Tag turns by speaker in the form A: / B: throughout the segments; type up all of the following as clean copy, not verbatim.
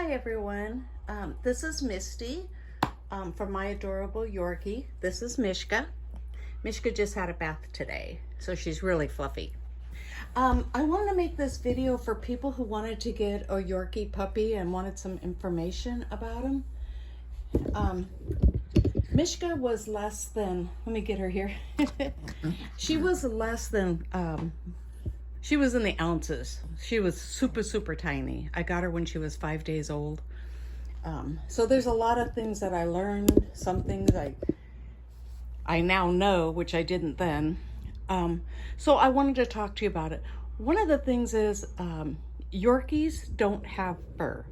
A: Hi everyone, this is Misty from my adorable Yorkie. This is Mishka. Mishka just had a bath today, so she's really fluffy. I wanted to make this video for people who wanted to get a Yorkie puppy and wanted some information about him. Mishka was less than, let me get her here. She was less than, she was in the ounces. She was super tiny. I got her when she was 5 days old. So there's a lot of things that I learned, some things I now know, which I didn't then. So I wanted to talk to you about it. One of the things is Yorkies don't have fur.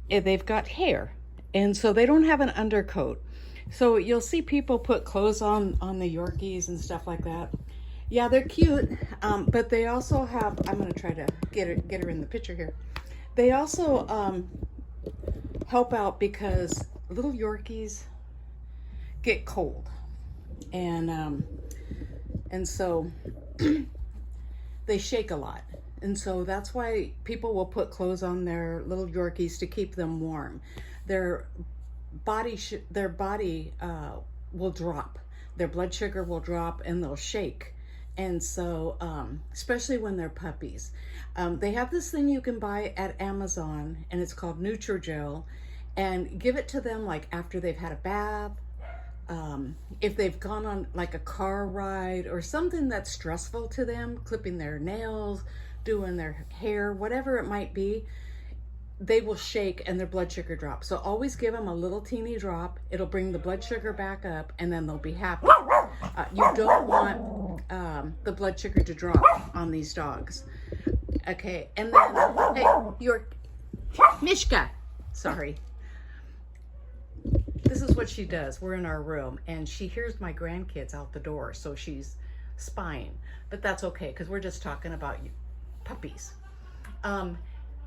A: They've got hair, and so they don't have an undercoat. So you'll see people put clothes on the Yorkies and stuff like that. Yeah, they're cute, but they also have, I'm going to try to get her in the picture here. They also help out because little Yorkies get cold. And so they shake a lot. And so that's why people will put clothes on their little Yorkies to keep them warm. Their body will drop. Their blood sugar will drop and they'll shake. And so, especially when they're puppies. They have this thing you can buy at Amazon, and it's called Nutrigel, and give it to them like after they've had a bath, if they've gone on like a car ride or something that's stressful to them, clipping their nails, doing their hair, whatever it might be, they will shake and their blood sugar drops. So always give them a little teeny drop. It'll bring the blood sugar back up and then they'll be happy. You don't want the blood sugar to drop on these dogs. Okay, and then, hey, Mishka, sorry. This is what she does. We're in our room and she hears my grandkids out the door, so she's spying. But that's okay, because we're just talking about puppies.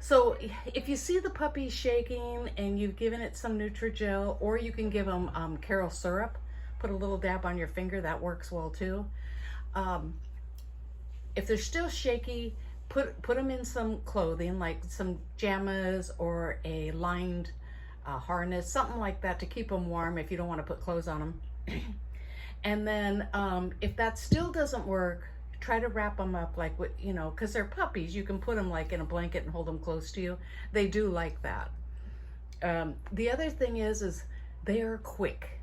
A: So if you see the puppy shaking and you've given it some Nutrigel, or you can give them Carol syrup, put a little dab on your finger, that works well too. If they're still shaky, put them in some clothing, like some pajamas or a lined harness, something like that to keep them warm if you don't want to put clothes on them. And then if that still doesn't work, try to wrap them up like, you know, because they're puppies. You can put them like in a blanket and hold them close to you. They do like that. The other thing is they are quick.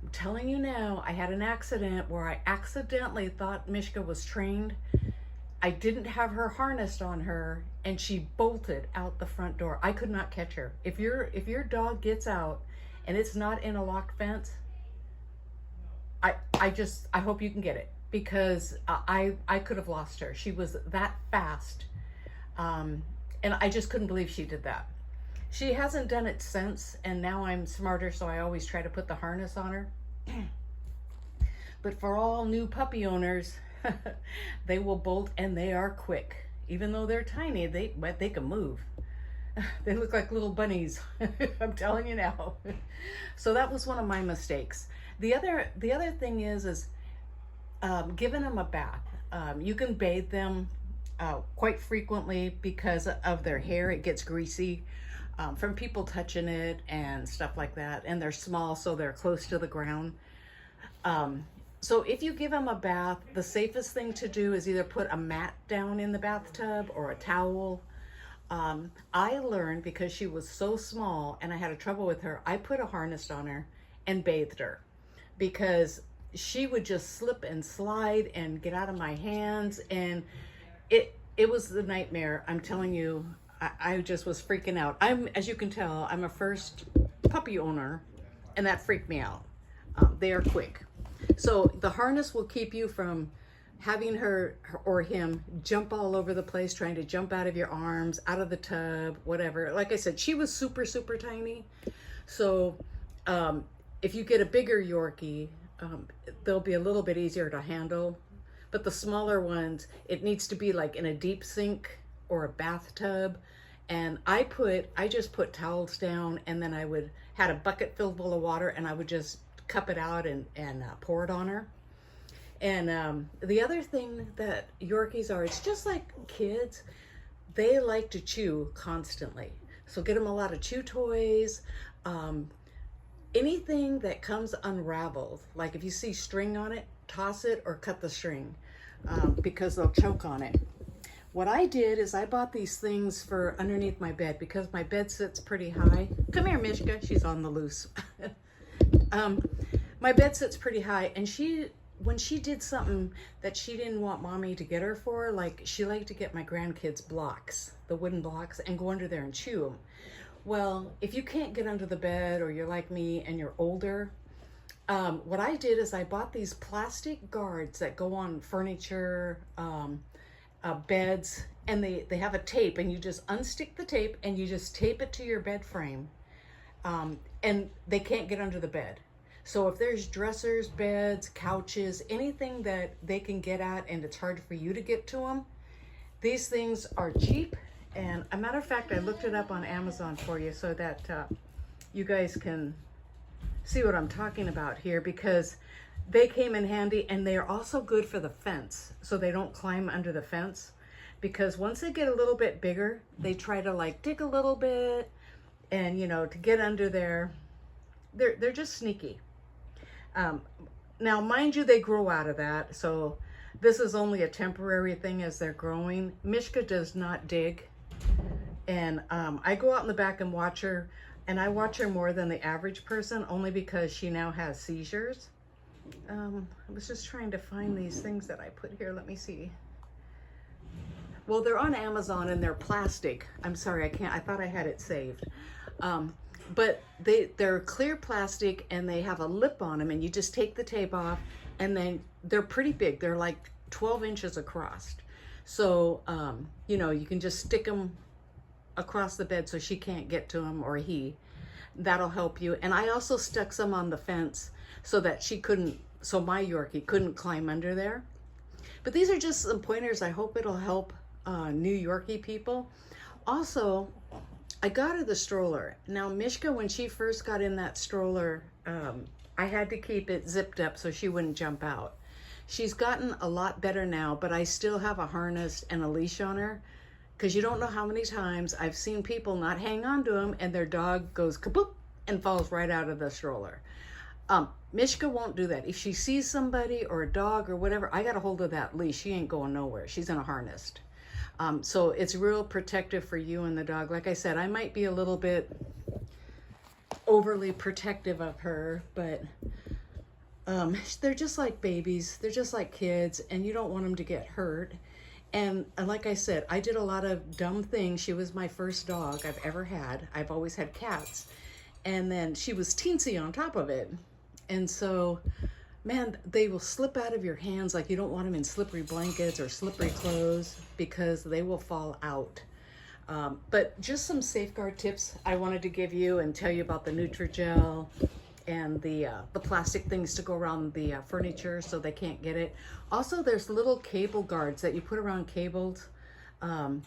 A: I'm telling you now, I had an accident where I accidentally thought Mishka was trained. I didn't have her harnessed on her and she bolted out the front door. I could not catch her. If your dog gets out and it's not in a locked fence, I hope you can get it, because I could have lost her. She was that fast. And I just couldn't believe she did that. She hasn't done it since, and now I'm smarter, so I always try to put the harness on her. But for all new puppy owners, they will bolt, and they are quick. Even though they're tiny, they can move. They look like little bunnies. I'm telling you now. So that was one of my mistakes. The other thing is giving them a bath. You can bathe them quite frequently because of their hair. It gets greasy from people touching it and stuff like that. And they're small, so they're close to the ground. So if you give them a bath, the safest thing to do is either put a mat down in the bathtub or a towel. I learned, because she was so small and I had trouble with her, I put a harness on her and bathed her, because she would just slip and slide and get out of my hands, and it was the nightmare. I'm telling you, I just was freaking out. As you can tell, I'm a first puppy owner, and that freaked me out. They are quick. So the harness will keep you from having her or him jump all over the place, trying to jump out of your arms, out of the tub, whatever. Like I said, she was super tiny. So if you get a bigger Yorkie, they'll be a little bit easier to handle. But the smaller ones, it needs to be like in a deep sink or a bathtub. And I just put towels down, and then I had a bucket filled full of water, and I would just cup it out and pour it on her. And the other thing that Yorkies are, it's just like kids. They like to chew constantly. So get them a lot of chew toys. Um, Anything that comes unraveled, like if you see string on it, toss it or cut the string, because they'll choke on it. What I did is I bought these things for underneath my bed because my bed sits pretty high. Come here, Mishka. She's on the loose. My bed sits pretty high, and when she did something that she didn't want mommy to get her for, like she liked to get my grandkids blocks, the wooden blocks, and go under there and chew them. Well, if you can't get under the bed, or you're like me and you're older, what I did is I bought these plastic guards that go on furniture, beds, and they have a tape, and you just unstick the tape and you just tape it to your bed frame, and they can't get under the bed. So if there's dressers, beds, couches, anything that they can get at and it's hard for you to get to them, these things are cheap. And a matter of fact, I looked it up on Amazon for you so that you guys can see what I'm talking about here, because they came in handy, and they are also good for the fence, so they don't climb under the fence. Because once they get a little bit bigger, they try to like dig a little bit, and to get under there, they're just sneaky. Now, mind you, they grow out of that, so this is only a temporary thing as they're growing. Mishka does not dig. And I go out in the back and watch her, and I watch her more than the average person, only because she now has seizures. I was just trying to find these things that I put here. Let me see. Well, they're on Amazon and they're plastic. I'm sorry, I thought I had it saved. But they're clear plastic, and they have a lip on them, and you just take the tape off, and then they're pretty big. They're like 12 inches across. So, you can just stick them across the bed so she can't get to them, or he. That'll help you. And I also stuck some on the fence so that so my Yorkie couldn't climb under there. But these are just some pointers. I hope it'll help New Yorkie people. Also, I got her the stroller. Now, Mishka, when she first got in that stroller, I had to keep it zipped up so she wouldn't jump out. She's gotten a lot better now, but I still have a harness and a leash on her, because you don't know how many times I've seen people not hang on to them, and their dog goes kaboop and falls right out of the stroller. Mishka won't do that. If she sees somebody or a dog or whatever, I got a hold of that leash. She ain't going nowhere. She's in a harness. So it's real protective for you and the dog. Like I said, I might be a little bit overly protective of her, but they're just like babies. They're just like kids, and you don't want them to get hurt. And like I said, I did a lot of dumb things. She was my first dog I've ever had. I've always had cats. And then she was teensy on top of it. And so, man, they will slip out of your hands. Like, you don't want them in slippery blankets or slippery clothes, because they will fall out. But just some safeguard tips I wanted to give you and tell you about the Nutrigel and the plastic things to go around the furniture so they can't get it. Also, there's little cable guards that you put around cables.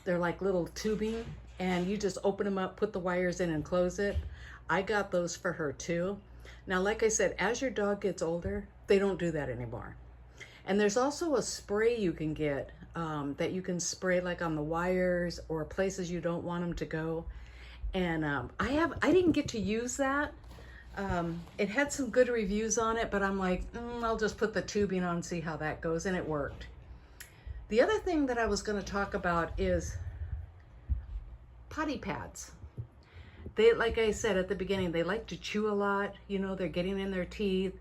A: They're like little tubing, and you just open them up, put the wires in, and close it. I got those for her too. Now, like I said, as your dog gets older, they don't do that anymore. And there's also a spray you can get that you can spray like on the wires or places you don't want them to go. And I didn't get to use that. It had some good reviews on it, but I'm like, I'll just put the tubing on, see how that goes, and it worked. The other thing that I was going to talk about is potty pads. They, like I said at the beginning, they like to chew a lot. They're getting in their teeth.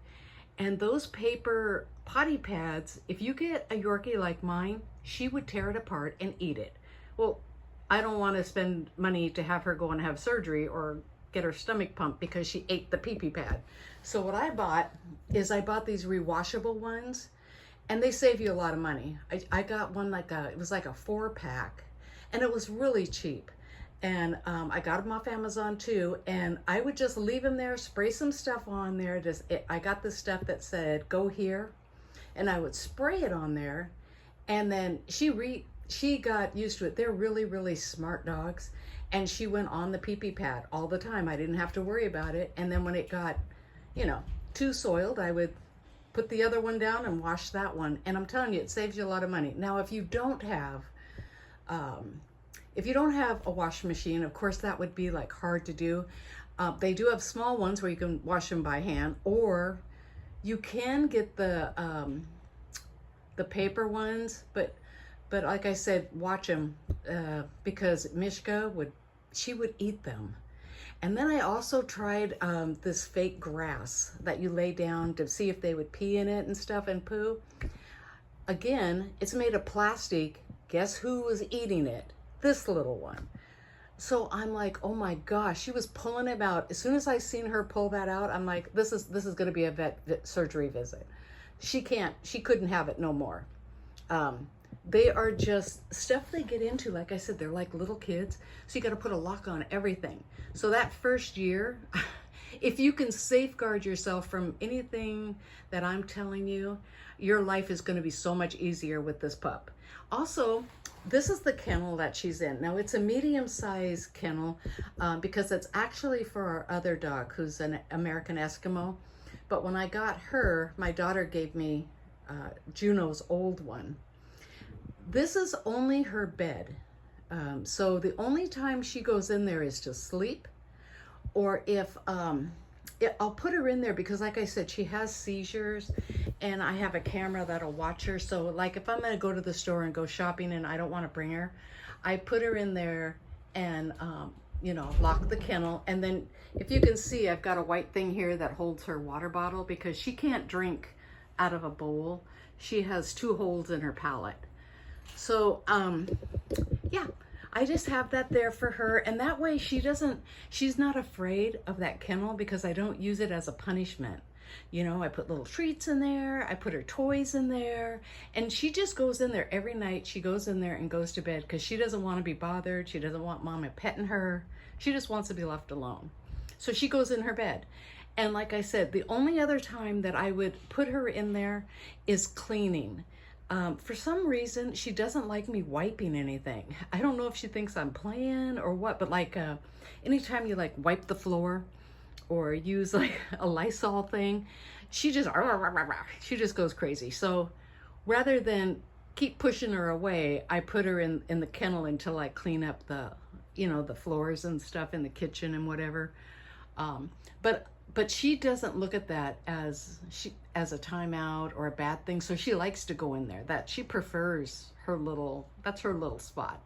A: And those paper potty pads, if you get a Yorkie like mine, she would tear it apart and eat it. Well, I don't want to spend money to have her go and have surgery or get her stomach pumped because she ate the pee-pee pad. So what I bought is I bought these rewashable ones, and they save you a lot of money. I got one it was like a 4-pack, and it was really cheap. And I got them off Amazon too, and I would just leave them there, spray some stuff on there. I got this stuff that said go here, and I would spray it on there, and then she got used to it. They're really, really smart dogs, and she went on the pee-pee pad all the time. I didn't have to worry about it. And then when it got too soiled, I would put the other one down and wash that one. And I'm telling you, it saves you a lot of money. Now, if you don't have if you don't have a washing machine, of course that would be like hard to do. They do have small ones where you can wash them by hand, or you can get the paper ones, but like I said, watch them, because Mishka would eat them. And then I also tried this fake grass that you lay down to see if they would pee in it and stuff and poo. Again, it's made of plastic. Guess who was eating it? This little one. So I'm like, oh my gosh, she was pulling it out. As soon as I seen her pull that out, I'm like, this is going to be a vet surgery visit. She couldn't have it no more. They are just stuff they get into. Like I said, they're like little kids. So you got to put a lock on everything. So that first year, if you can safeguard yourself from anything that I'm telling you, your life is going to be so much easier with this pup. Also, this is the kennel that she's in. Now, it's a medium-sized kennel because it's actually for our other dog, who's an American Eskimo. But when I got her, my daughter gave me Juno's old one. This is only her bed. So the only time she goes in there is to sleep, or if I'll put her in there because, like I said, she has seizures, and I have a camera that'll watch her. So like if I'm going to go to the store and go shopping and I don't want to bring her, I put her in there and you know, lock the kennel. And then if you can see, I've got a white thing here that holds her water bottle because she can't drink out of a bowl. She has 2 holes in her palate. So yeah, I just have that there for her, and that way she's not afraid of that kennel because I don't use it as a punishment. You know, I put little treats in there, I put her toys in there, and she just goes in there every night. She goes in there and goes to bed because she doesn't want to be bothered. She doesn't want mama petting her. She just wants to be left alone. So she goes in her bed. And like I said, the only other time that I would put her in there is cleaning. For some reason, she doesn't like me wiping anything. I don't know if she thinks I'm playing or what, but like anytime you like wipe the floor or use like a Lysol thing, she just goes crazy. So rather than keep pushing her away, I put her in the kennel until I clean up the, you know, the floors and stuff in the kitchen and whatever. But she doesn't look at that as a timeout or a bad thing. So she likes to go in there. That she prefers that's her little spot.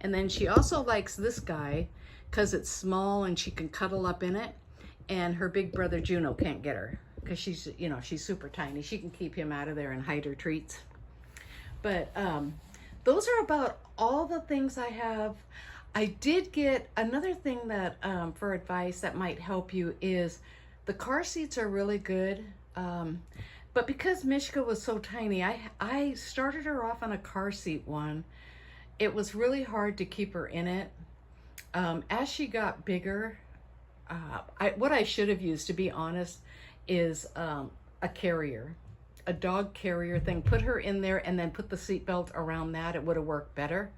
A: And then she also likes this guy because it's small and she can cuddle up in it. And her big brother Juno can't get her because she's, you know, she's super tiny. She can keep him out of there and hide her treats. But those are about all the things I have. I did get another thing that for advice that might help you is the car seats are really good. But because Mishka was so tiny, I started her off on a car seat one. It was really hard to keep her in it. As she got bigger, what I should have used, to be honest, is a carrier, a dog carrier thing. Put her in there and then put the seatbelt around that. It would have worked better.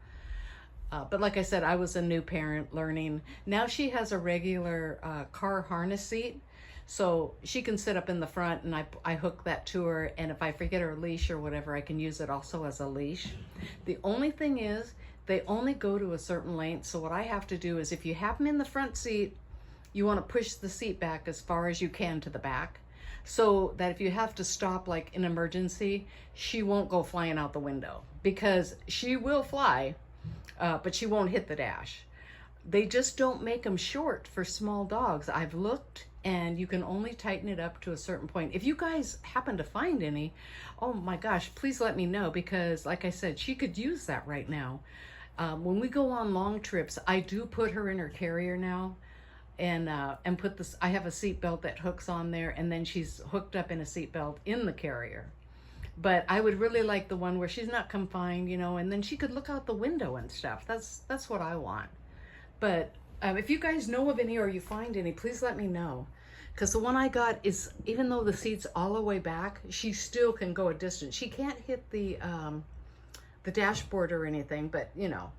A: But like I said, I was a new parent learning. Now she has a regular car harness seat. So she can sit up in the front and I hook that to her. And if I forget her leash or whatever, I can use it also as a leash. The only thing is they only go to a certain length. So what I have to do is if you have them in the front seat, you want to push the seat back as far as you can to the back, so that if you have to stop like an emergency, she won't go flying out the window, because she will fly, but she won't hit the dash. They just don't make them short for small dogs. I've looked, and you can only tighten it up to a certain point. If you guys happen to find any, oh my gosh, please let me know, because like I said, she could use that right now. When we go on long trips, I do put her in her carrier now, and put this, I have a seat belt that hooks on there, and then she's hooked up in a seat belt in the carrier. But I would really like the one where she's not confined, you know, and then she could look out the window and stuff. That's what I want. But if you guys know of any or you find any, please let me know. Because the one I got is, even though the seat's all the way back, she still can go a distance. She can't hit the dashboard or anything, but you know,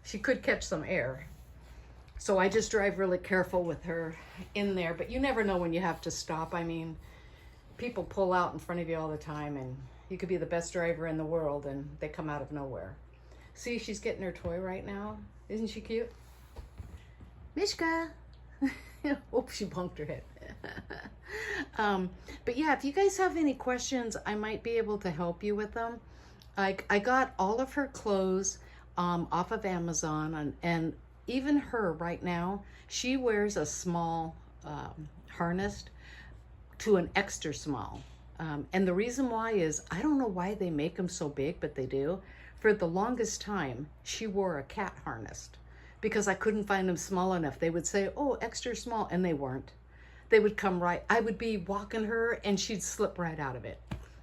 A: she could catch some air. So I just drive really careful with her in there, but you never know when you have to stop. I mean, people pull out in front of you all the time, and you could be the best driver in the world and they come out of nowhere. See, she's getting her toy right now. Isn't she cute? Mishka. Oh, she bumped her head. But yeah, if you guys have any questions, I might be able to help you with them. I got all of her clothes off of Amazon, and even her right now, she wears a small harness to an extra small. And the reason why is, I don't know why they make them so big, but they do. For the longest time, she wore a cat harness because I couldn't find them small enough. They would say, oh, extra small, and they weren't. They would come right, I would be walking her and she'd slip right out of it.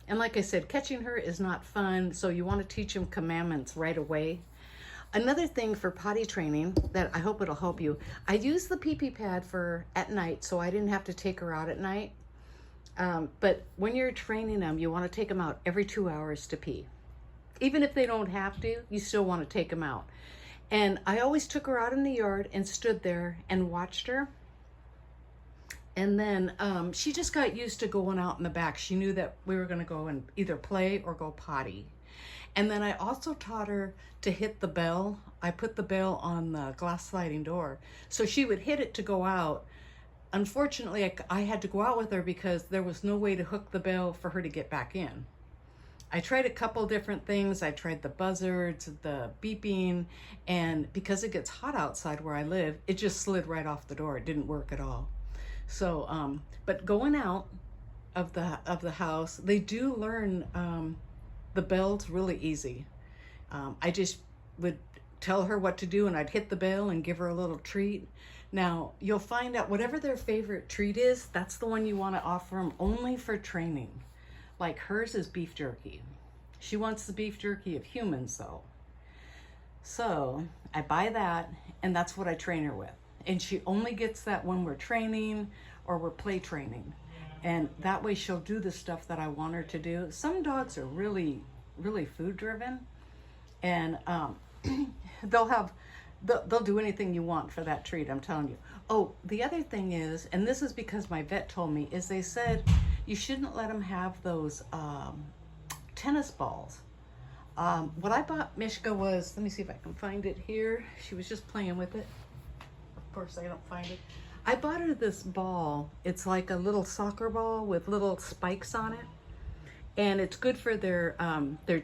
A: And like I said, catching her is not fun, so you want to teach them commandments right away. Another thing for potty training that I hope it'll help you, I use the pee-pee pad for at night, so I didn't have to take her out at night. But when you're training them, you want to take them out every 2 hours to pee. Even if they don't have to, you still want to take them out. And I always took her out in the yard and stood there and watched her. And then she just got used to going out in the back. She knew that we were going to go and either play or go potty. And then I also taught her to hit the bell. I put the bell on the glass sliding door. So she would hit it to go out. Unfortunately, I had to go out with her because there was no way to hook the bell for her to get back in. I tried a couple different things. I tried the buzzards, the beeping, and because it gets hot outside where I live, it just slid right off the door. It didn't work at all. So, but going out of the house, they do learn the bells really easy. I just would tell her what to do, and I'd hit the bell and give her a little treat. Now, you'll find out whatever their favorite treat is, that's the one you want to offer them only for training. Like hers is beef jerky. She wants the beef jerky of humans though. So I buy that, and that's what I train her with. And she only gets that when we're training or we're play training. And that way she'll do the stuff that I want her to do. Some dogs are really, really food driven, and they'll do anything you want for that treat, I'm telling you. Oh, the other thing is, and this is because my vet told me, is they said you shouldn't let them have those tennis balls. What I bought Mishka was, let me see if I can find it here. She was just playing with it. Of course I don't find it. I bought her this ball. It's like a little soccer ball with little spikes on it. And it's good for their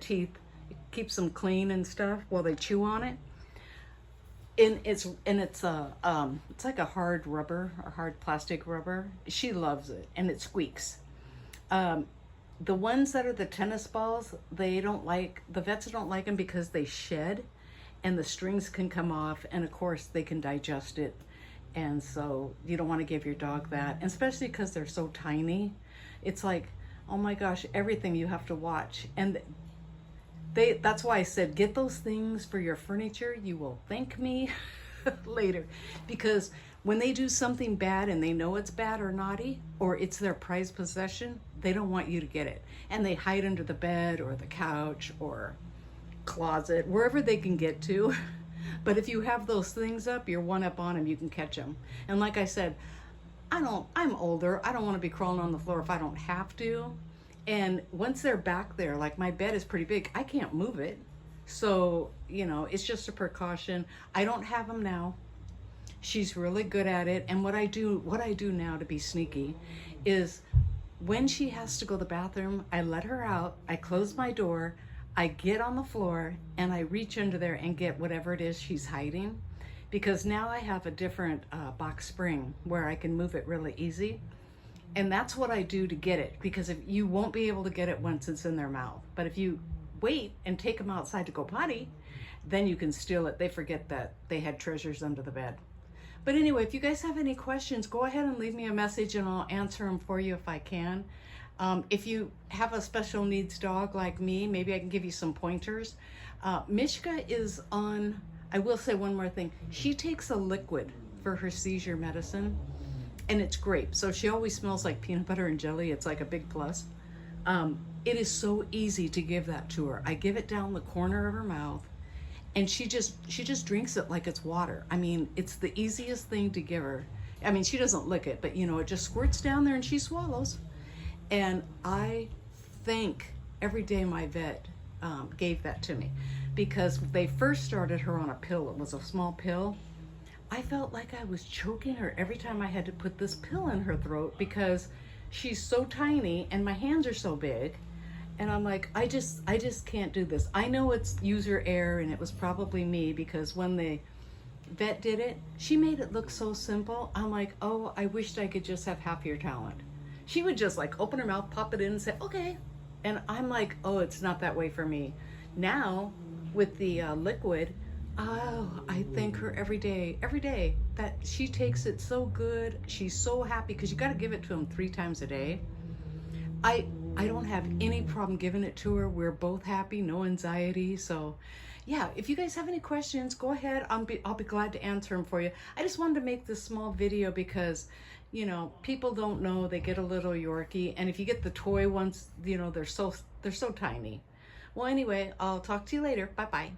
A: teeth. It keeps them clean and stuff while they chew on it. And it's like a hard rubber or hard plastic rubber. She loves it, and it squeaks. The ones that are the tennis balls, the vets don't like them because they shed, and the strings can come off, and of course they can digest it. And so you don't want to give your dog that, and especially because they're so tiny. It's like, oh my gosh, everything you have to watch. And that's why I said, get those things for your furniture. You will thank me later. Because when they do something bad and they know it's bad or naughty, or it's their prized possession, they don't want you to get it. And they hide under the bed or the couch or closet, wherever they can get to. But if you have those things up, you're one up on them, you can catch them. And like I said, I'm older. I don't want to be crawling on the floor if I don't have to. And once they're back there, like my bed is pretty big, I can't move it. So, it's just a precaution. I don't have them now. She's really good at it. And what I do now to be sneaky is when she has to go to the bathroom, I let her out, I close my door, I get on the floor, and I reach under there and get whatever it is she's hiding. Because now I have a different box spring where I can move it really easy. And that's what I do to get it, because if you won't be able to get it once it's in their mouth. But if you wait and take them outside to go potty, then you can steal it. They forget that they had treasures under the bed. But anyway, if you guys have any questions, go ahead and leave me a message and I'll answer them for you if I can. If you have a special needs dog like me, maybe I can give you some pointers. Mishka is on, I will say one more thing. She takes a liquid for her seizure medicine, and it's grape. So she always smells like peanut butter and jelly. It's like a big plus. It is so easy to give that to her. I give it down the corner of her mouth, and she just drinks it like it's water. I mean, it's the easiest thing to give her. I mean, she doesn't lick it, but it just squirts down there and she swallows. And I thank every day my vet gave that to me, because they first started her on a pill. It was a small pill. I felt like I was choking her every time I had to put this pill in her throat, because she's so tiny and my hands are so big. And I'm like, I just can't do this. I know it's user error, and it was probably me, because when the vet did it, she made it look so simple. I'm like, oh, I wished I could just have half your talent. She would just like open her mouth, pop it in, and say, okay. And I'm like, oh, it's not that way for me. Now, with the liquid, oh, I thank her every day, that she takes it so good. She's so happy, because you got to give it to him 3 times a day. I don't have any problem giving it to her. We're both happy, no anxiety. So yeah, if you guys have any questions, go ahead. I'll be glad to answer them for you. I just wanted to make this small video because, you know, people don't know. They get a little Yorkie, and if you get the toy ones, you know, they're so tiny. Well, anyway, I'll talk to you later. Bye bye.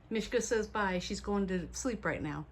A: Mishka says bye. She's going to sleep right now.